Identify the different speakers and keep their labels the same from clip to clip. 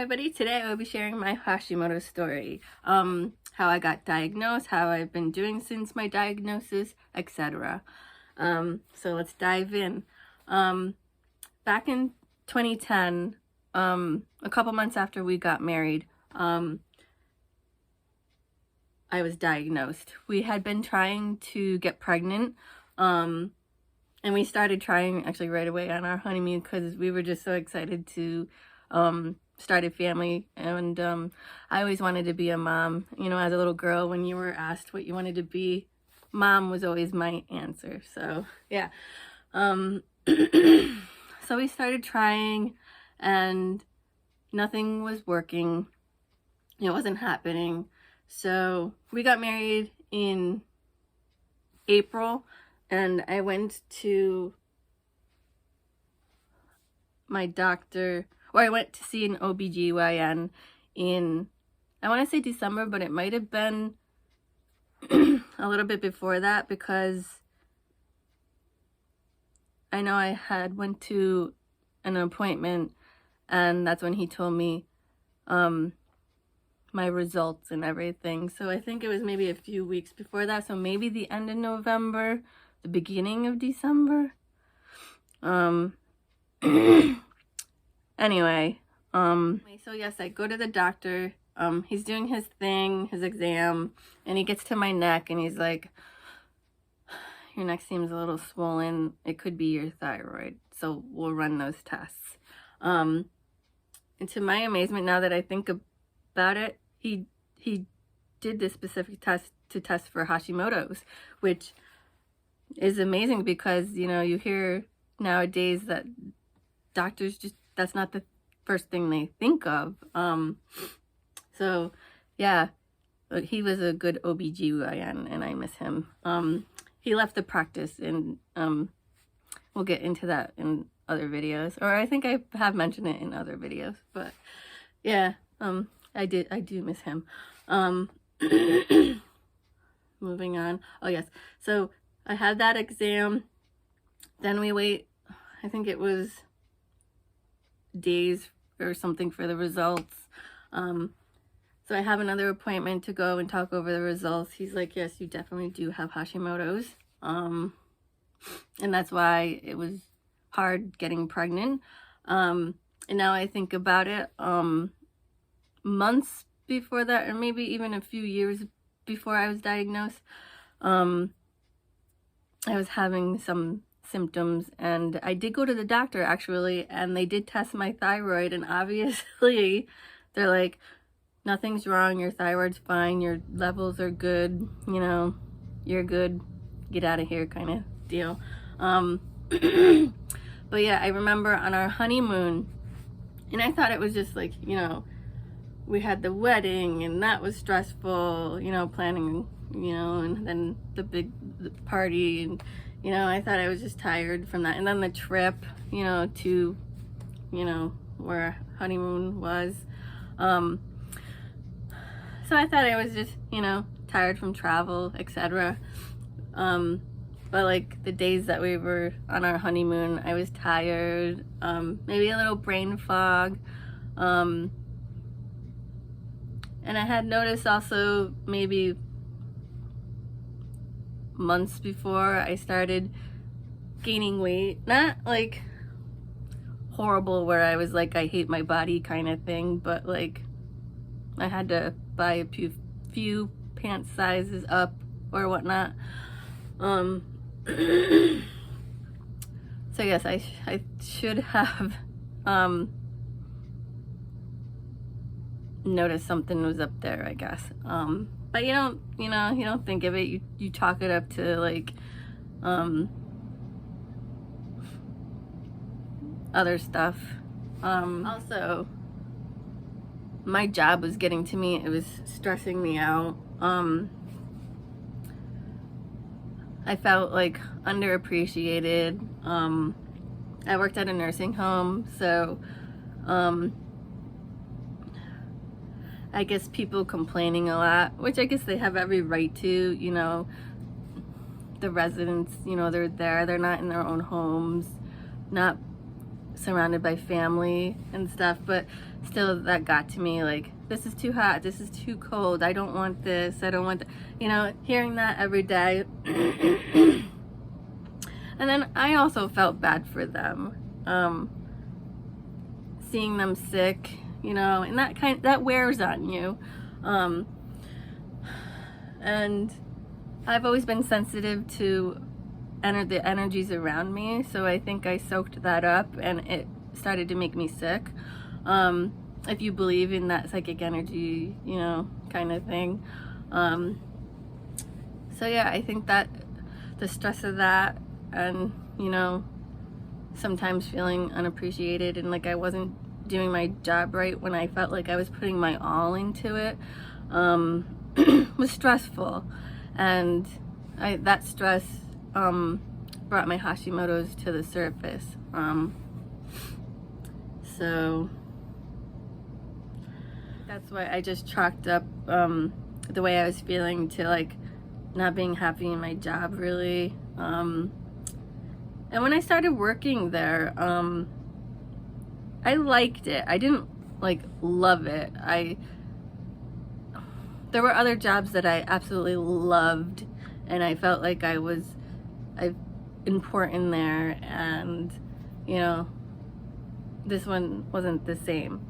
Speaker 1: everybody. Today I will be sharing my Hashimoto story. How I got diagnosed, how I've been doing since my diagnosis, etc. So let's dive in. Back in 2010, a couple months after we got married, I was diagnosed. We had been trying to get pregnant, and we started trying actually right away on our honeymoon because we were just so excited to start a family. And I always wanted to be a mom. You know, as a little girl, when you were asked what you wanted to be, mom was always my answer. So yeah. So we started trying and nothing was working. It wasn't happening. So we got married in April, and I went to my doctor, or I went to see an OBGYN in, I want to say December, but it might have been a little bit before that, because I know I had went to an appointment and that's when he told me my results and everything. So I think it was maybe a few weeks before that, so maybe the end of November, the beginning of December. Anyway, so yes, I go to the doctor. He's doing his thing, his exam, and he gets to my neck and he's like, your neck seems a little swollen. It could be your thyroid, so we'll run those tests. And to my amazement, now that I think about it, he did this specific test to test for Hashimoto's, which is amazing because, you know, you hear nowadays that doctors just, that's not the first thing they think of. So yeah, he was a good OBGYN and I miss him. He left the practice, and we'll get into that in other videos, or I think I have mentioned it in other videos, but yeah, I do miss him. Moving on. Oh yes, so I had that exam, then we wait, I think it was days or something for the results. So I have another appointment to go and talk over the results. He's like, yes, you definitely do have Hashimoto's. And that's why it was hard getting pregnant. And now I think about it, months before that, or maybe even a few years before I was diagnosed, I was having some symptoms, and I did go to the doctor actually, and they did test my thyroid, and obviously they're like, nothing's wrong, your thyroid's fine, your levels are good, you know, you're good, get out of here kind of deal. But yeah, I remember on our honeymoon, and I thought it was just like, you know, we had the wedding and that was stressful, you know, planning, you know, and then the big party, and you know, I thought I was just tired from that. And then the trip, you know, to, you know, where our honeymoon was. So I thought I was just, you know, tired from travel, etc. But like the days that we were on our honeymoon, I was tired, maybe a little brain fog. And I had noticed also maybe months before I started gaining weight, not like horrible where I was like, I hate my body kind of thing, but like I had to buy a few pant sizes up or whatnot. So yes, I should have noticed something was up there, I guess. But you don't think of it. You chalk it up to like other stuff. Also, my job was getting to me. It was stressing me out. I felt like underappreciated. I worked at a nursing home, so I guess people complaining a lot, which I guess they have every right to, you know, the residents, you know, they're not in their own homes, not surrounded by family and stuff, but still that got to me, like, this is too hot, this is too cold, I don't want this, I don't want that, you know, hearing that every day. And then I also felt bad for them, seeing them sick, you know, and that wears on you. And I've always been sensitive to the energies around me, so I think I soaked that up and it started to make me sick. If you believe in that psychic energy, you know, kind of thing. So yeah, I think that the stress of that, and, you know, sometimes feeling unappreciated and like I wasn't doing my job right when I felt like I was putting my all into it, was stressful. And that stress brought my Hashimoto's to the surface. So that's why I just chalked up the way I was feeling to like not being happy in my job, really. And when I started working there, I liked it. I didn't like love it. There were other jobs that I absolutely loved, and I felt like I was important there, and, you know, this one wasn't the same.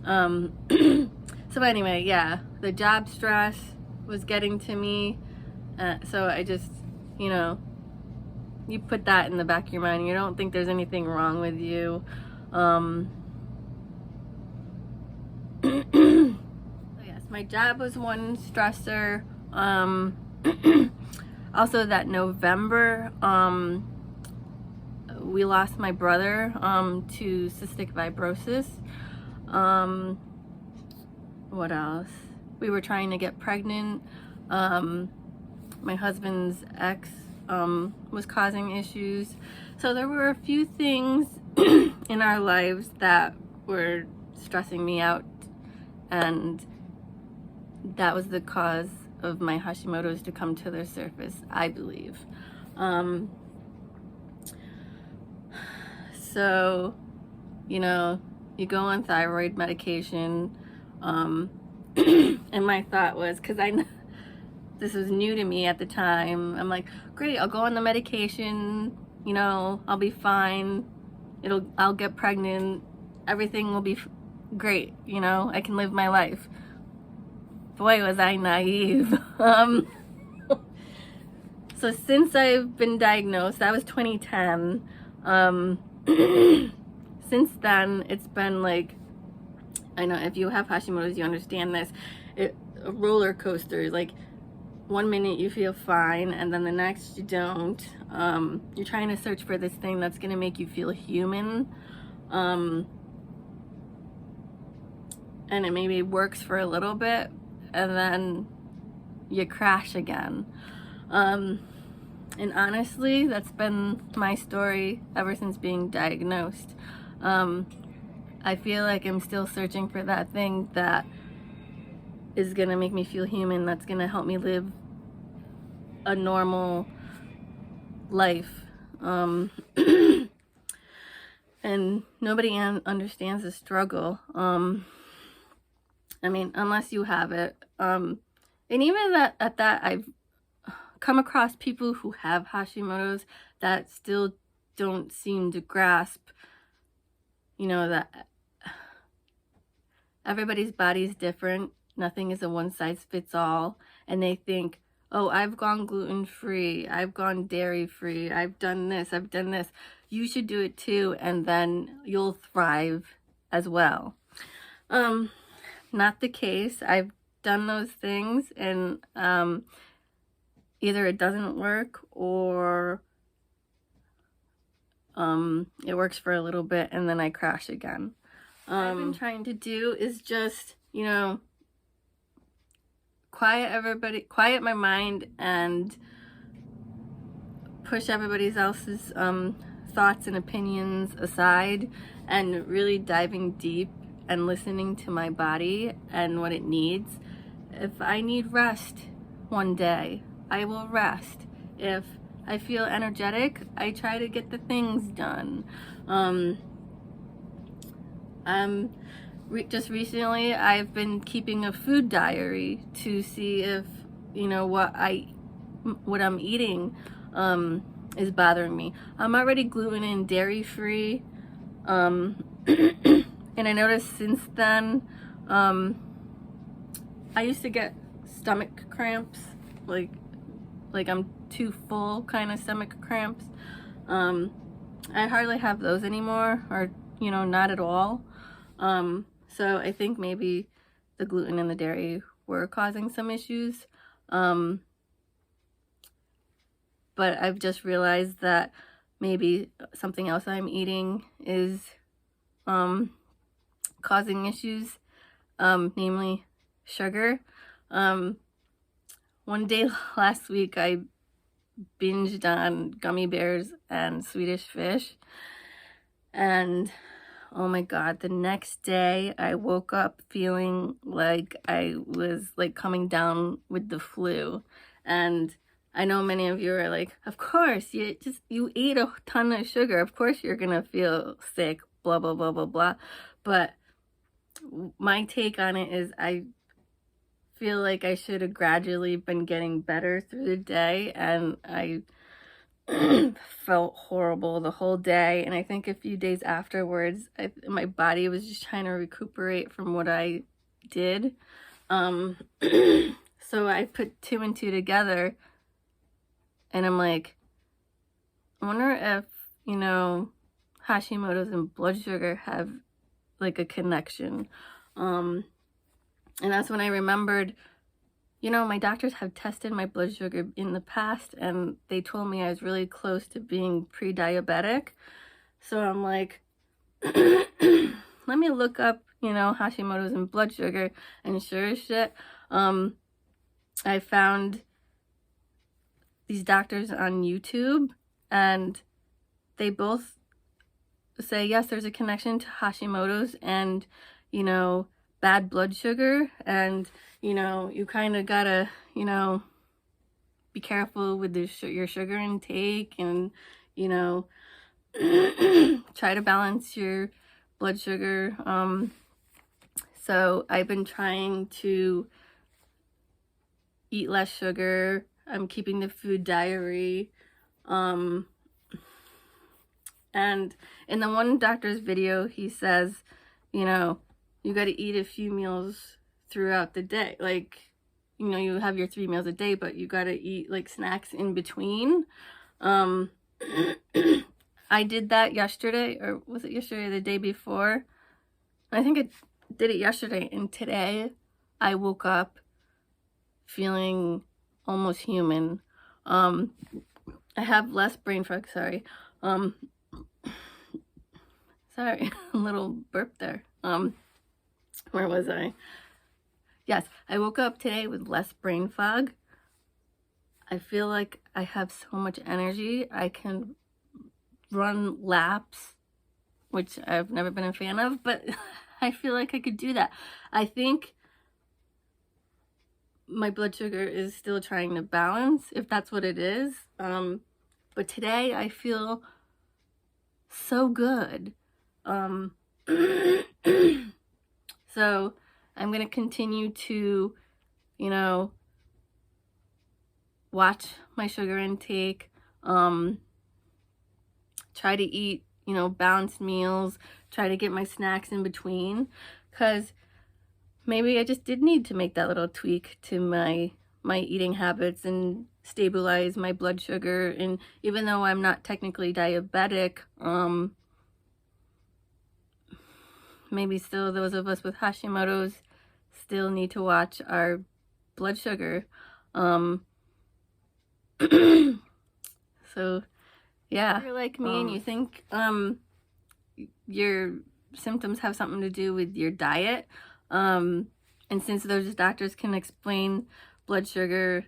Speaker 1: So anyway, yeah, the job stress was getting to me, so I just, you know, you put that in the back of your mind. You don't think there's anything wrong with you. So yes, my job was one stressor. Also that November, we lost my brother to cystic fibrosis. What else? We were trying to get pregnant. My husband's ex was causing issues. So there were a few things in our lives that were stressing me out, and that was the cause of my Hashimoto's to come to the surface, I believe. So, you know, you go on thyroid medication, and my thought was, because this was new to me at the time, I'm like, great, I'll go on the medication, you know, I'll be fine, I'll get pregnant, everything will be great, you know, I can live my life. Boy, was I naive. So since I've been diagnosed, that was 2010, since then, it's been like, I know if you have Hashimoto's, you understand this, a roller coaster. Like, one minute you feel fine, and then the next you don't. You're trying to search for this thing that's gonna make you feel human. And it maybe works for a little bit, and then you crash again. And honestly, that's been my story ever since being diagnosed. I feel like I'm still searching for that thing that is gonna make me feel human, that's gonna help me live a normal life. And nobody understands the struggle. I mean, unless you have it. And even at that, I've come across people who have Hashimoto's that still don't seem to grasp, you know, that everybody's body is different. Nothing is a one-size-fits-all. And they think, oh, I've gone gluten-free, I've gone dairy-free, I've done this, I've done this. You should do it too, and then you'll thrive as well. Not the case. I've done those things, and either it doesn't work, or it works for a little bit and then I crash again. What I've been trying to do is just, you know, quiet my mind and push everybody else's thoughts and opinions aside, and really diving deep and listening to my body and what it needs. If I need rest one day, I will rest. If I feel energetic, I try to get the things done. Just recently I've been keeping a food diary to see if, you know, what I'm eating is bothering me. I'm already gluten and dairy free, and I noticed since then, I used to get stomach cramps, like I'm too full kind of stomach cramps. I hardly have those anymore, or, you know, not at all. So I think maybe the gluten and the dairy were causing some issues. But I've just realized that maybe something else I'm eating is causing issues, namely sugar. One day last week I binged on gummy bears and Swedish fish, and oh my god, the next day I woke up feeling like I was like coming down with the flu. And I know many of you are like, of course, you ate a ton of sugar, of course you're gonna feel sick, blah blah blah blah blah. But my take on it is I feel like I should have gradually been getting better through the day, and I felt horrible the whole day. And I think a few days afterwards, my body was just trying to recuperate from what I did. So I put 2 and 2 together, and I'm like, I wonder if, you know, Hashimoto's and blood sugar have like a connection. And that's when I remembered, you know, my doctors have tested my blood sugar in the past, and they told me I was really close to being pre-diabetic. So I'm like, let me look up, you know, Hashimoto's and blood sugar. And sure as shit, I found these doctors on YouTube, and they both say, yes, there's a connection to Hashimoto's and, you know, bad blood sugar. And, you know, you kind of gotta, you know, be careful with your sugar intake, and, you know, try to balance your blood sugar. So I've been trying to eat less sugar. I'm keeping the food diary. And in the one doctor's video, he says, you know, you got to eat a few meals throughout the day. Like, you know, you have your 3 meals a day, but you got to eat like snacks in between. I did that yesterday, or was it yesterday or the day before? I think I did it yesterday, and today I woke up feeling almost human. I have less brain fog, sorry. Sorry, a little burp there. Where was I? Yes, I woke up today with less brain fog. I feel like I have so much energy. I can run laps, which I've never been a fan of, but I feel like I could do that. I think my blood sugar is still trying to balance, if that's what it is. But today I feel so good. So I'm going to continue to, you know, watch my sugar intake, try to eat, you know, balanced meals, try to get my snacks in between, because maybe I just did need to make that little tweak to my eating habits and stabilize my blood sugar. And even though I'm not technically diabetic, maybe still those of us with Hashimoto's still need to watch our blood sugar. So yeah, if you're like me and you think your symptoms have something to do with your diet, and since those doctors can explain blood sugar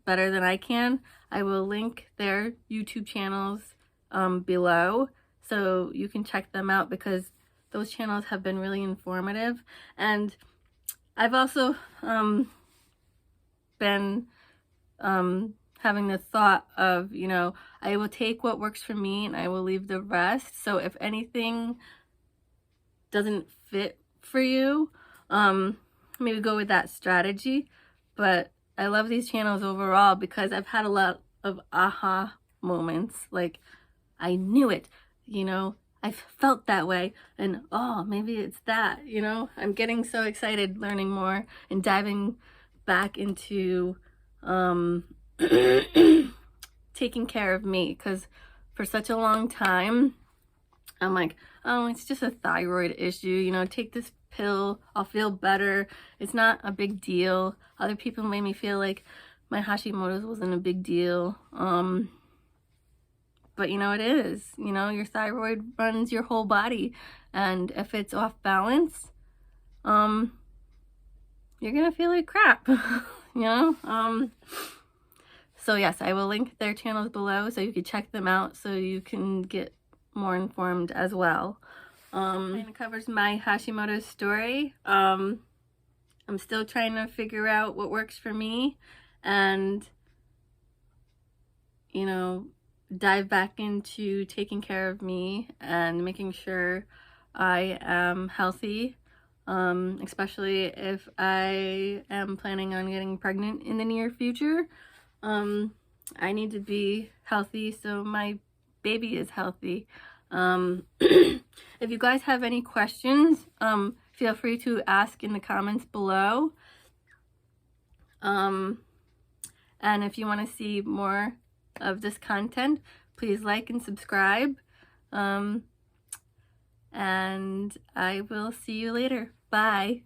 Speaker 1: better than I can, I will link their YouTube channels below, so you can check them out, because those channels have been really informative. And I've also been having the thought of, you know, I will take what works for me and I will leave the rest. So if anything doesn't fit for you, maybe go with that strategy. But I love these channels overall because I've had a lot of aha moments. Like, I knew it, you know, I felt that way, and oh, maybe it's that, you know. I'm getting so excited learning more and diving back into taking care of me, because for such a long time I'm like, oh, it's just a thyroid issue, you know, take this pill, I'll feel better, it's not a big deal. Other people made me feel like my Hashimoto's wasn't a big deal, but you know, it is. You know, your thyroid runs your whole body, and if it's off balance, you're gonna feel like crap. You know. So yes, I will link their channels below so you can check them out, so you can get more informed as well. It covers my Hashimoto story. I'm still trying to figure out what works for me, and you know, dive back into taking care of me and making sure I am healthy, especially if I am planning on getting pregnant in the near future. I need to be healthy so my baby is healthy. If you guys have any questions, feel free to ask in the comments below. And if you want to see more of this content, please like and subscribe. And I will see you later. Bye.